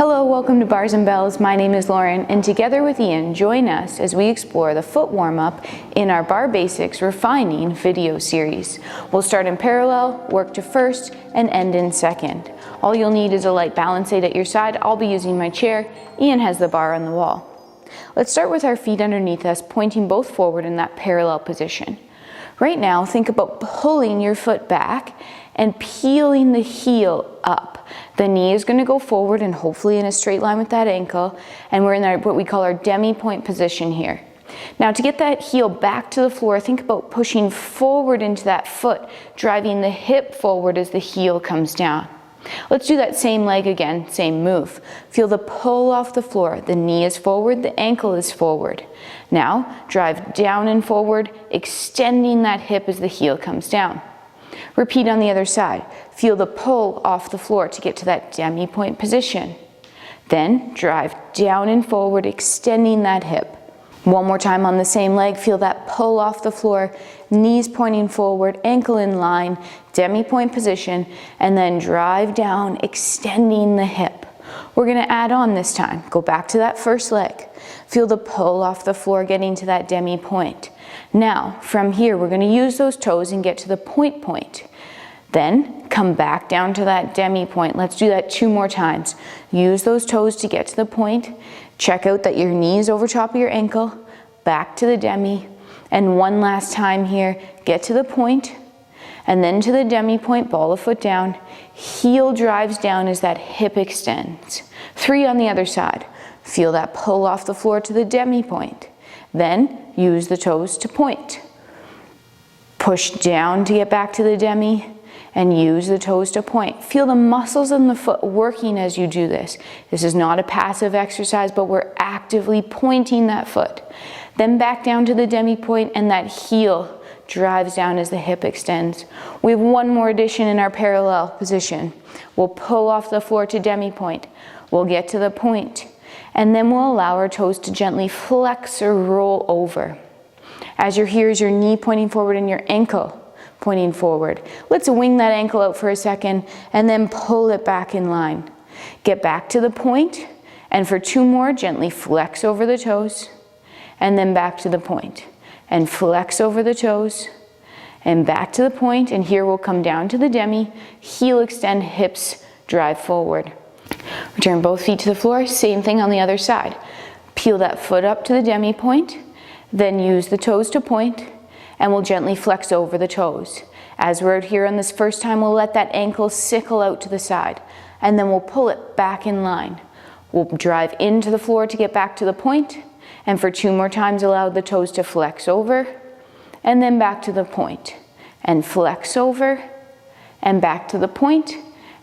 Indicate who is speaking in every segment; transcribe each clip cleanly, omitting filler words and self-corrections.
Speaker 1: Hello, welcome to Bars and Bells. My name is Lauren, and together with Ian, join us as we explore the foot warm-up in our Bar Basics Refining video series. We'll start in parallel, work to first, and end in second. All you'll need is a light balance aid at your side. I'll be using my chair. Ian has the bar on the wall. Let's start with our feet underneath us, pointing both forward in that parallel position. Right now, think about pulling your foot back and peeling the heel up. The knee is going to go forward and hopefully in a straight line with that ankle, and we're in what we call our demi-point position here. Now to get that heel back to the floor, think about pushing forward into that foot, driving the hip forward as the heel comes down. Let's do that same leg again, same move. Feel the pull off the floor. The knee is forward, the ankle is forward. Now drive down and forward, extending that hip as the heel comes down. Repeat on the other side. Feel the pull off the floor to get to that demi-point position. Then drive down and forward, extending that hip. One more time on the same leg. Feel that pull off the floor, knees pointing forward, ankle in line, demi-point position, and then drive down, extending the hip. We're going to add on this time. Go back to that first leg. Feel the pull off the floor, getting to that demi-point. Now, from here, we're going to use those toes and get to the point. Then come back down to that demi-point. Let's do that 2 more times. Use those toes to get to the point. Check out that your knee is over top of your ankle. Back to the demi. And one last time here, get to the point. And then to the demi-point, ball the foot down. Heel drives down as that hip extends. 3 on the other side. Feel that pull off the floor to the demi-point. Then use the toes to point. Push down to get back to the demi and use the toes to point. Feel the muscles in the foot working as you do this. This is not a passive exercise, but we're actively pointing that foot. Then back down to the demi-point, and that heel drives down as the hip extends. We have one more addition in our parallel position. We'll pull off the floor to demi-point. We'll get to the point, and then we'll allow our toes to gently flex or roll over. As you're here, is your knee pointing forward and your ankle pointing forward. Let's wing that ankle out for a second and then pull it back in line. Get back to the point, and for 2 more, gently flex over the toes, and then back to the point. And flex over the toes, and back to the point, and here we'll come down to the demi, heel extend, hips drive forward. Return both feet to the floor, same thing on the other side. Peel that foot up to the demi-point, then use the toes to point, and we'll gently flex over the toes. As we're out here on this first time, we'll let that ankle sickle out to the side, and then we'll pull it back in line. We'll drive into the floor to get back to the point, and for 2 more times, allow the toes to flex over, and then back to the point, and flex over, and back to the point,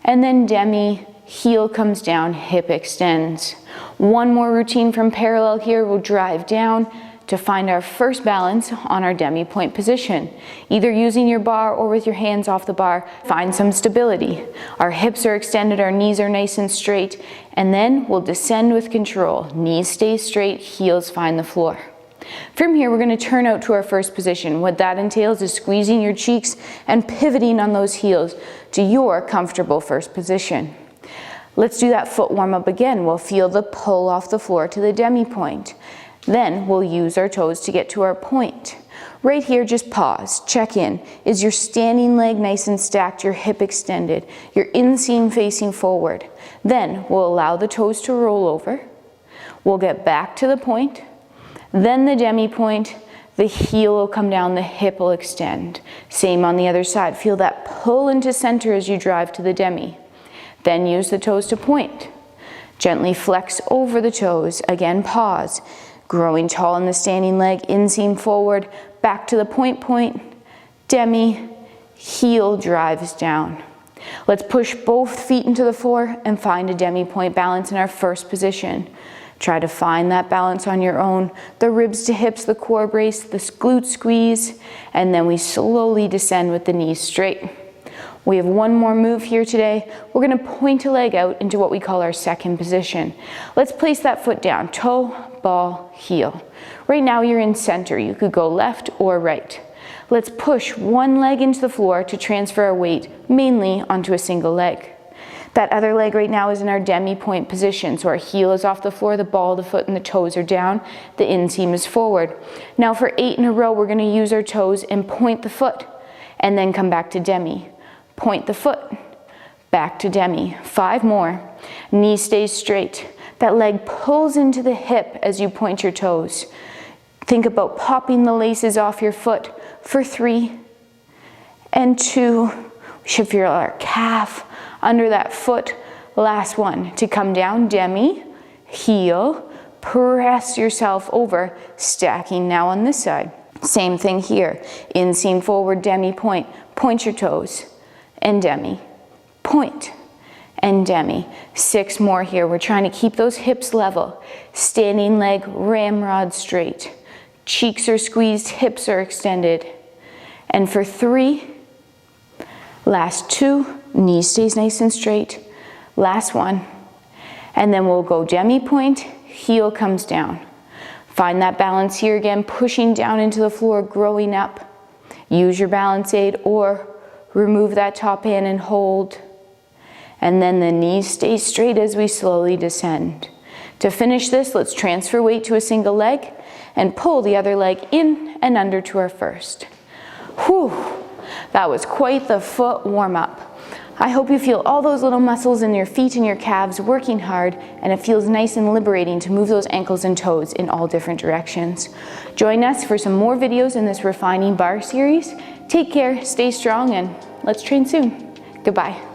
Speaker 1: and then demi, heel comes down, hip extends. One more routine from parallel here. We'll drive down to find our first balance on our demi-point position. Either using your bar or with your hands off the bar, find some stability. Our hips are extended, our knees are nice and straight, and then we'll descend with control. Knees stay straight, heels find the floor. From here, we're going to turn out to our first position. What that entails is squeezing your cheeks and pivoting on those heels to your comfortable first position. Let's do that foot warm up again. We'll feel the pull off the floor to the demi-point. Then we'll use our toes to get to our point. Right here, just pause, check in. Is your standing leg nice and stacked, your hip extended, your inseam facing forward? Then we'll allow the toes to roll over. We'll get back to the point, then the demi-point, the heel will come down, the hip will extend. Same on the other side. Feel that pull into center as you drive to the demi. Then use the toes to point. Gently flex over the toes. Again, pause. Growing tall in the standing leg, inseam forward, back to the point, demi, heel drives down. Let's push both feet into the floor and find a demi-point balance in our first position. Try to find that balance on your own. The ribs to hips, the core brace, the glute squeeze, and then we slowly descend with the knees straight. We have one more move here today. We're going to point a leg out into what we call our second position. Let's place that foot down, toe, ball, heel. Right now you're in center. You could go left or right. Let's push one leg into the floor to transfer our weight mainly onto a single leg. That other leg right now is in our demi-point position. So our heel is off the floor, the ball of the foot and the toes are down, the inseam is forward. Now for 8 in a row, we're going to use our toes and point the foot and then come back to demi. Point the foot, back to demi. 5 more. Knee stays straight. That leg pulls into the hip as you point your toes. Think about popping the laces off your foot for 3 and 2. We should feel our calf under that foot. Last one, to come down, demi, heel, press yourself over, stacking now on this side. Same thing here, inseam forward, demi, point your toes, and demi, point, and demi. 6 more here, we're trying to keep those hips level. Standing leg, ramrod straight. Cheeks are squeezed, hips are extended. And for 3, last 2, knee stays nice and straight. Last one. And then we'll go demi point, heel comes down. Find that balance here again, pushing down into the floor, growing up. Use your balance aid or remove that top hand and hold. And then the knees stay straight as we slowly descend. To finish this, let's transfer weight to a single leg and pull the other leg in and under to our first. Whew, that was quite the foot warm-up. I hope you feel all those little muscles in your feet and your calves working hard, and it feels nice and liberating to move those ankles and toes in all different directions. Join us for some more videos in this Refining Barre series. Take care, stay strong, and let's train soon. Goodbye.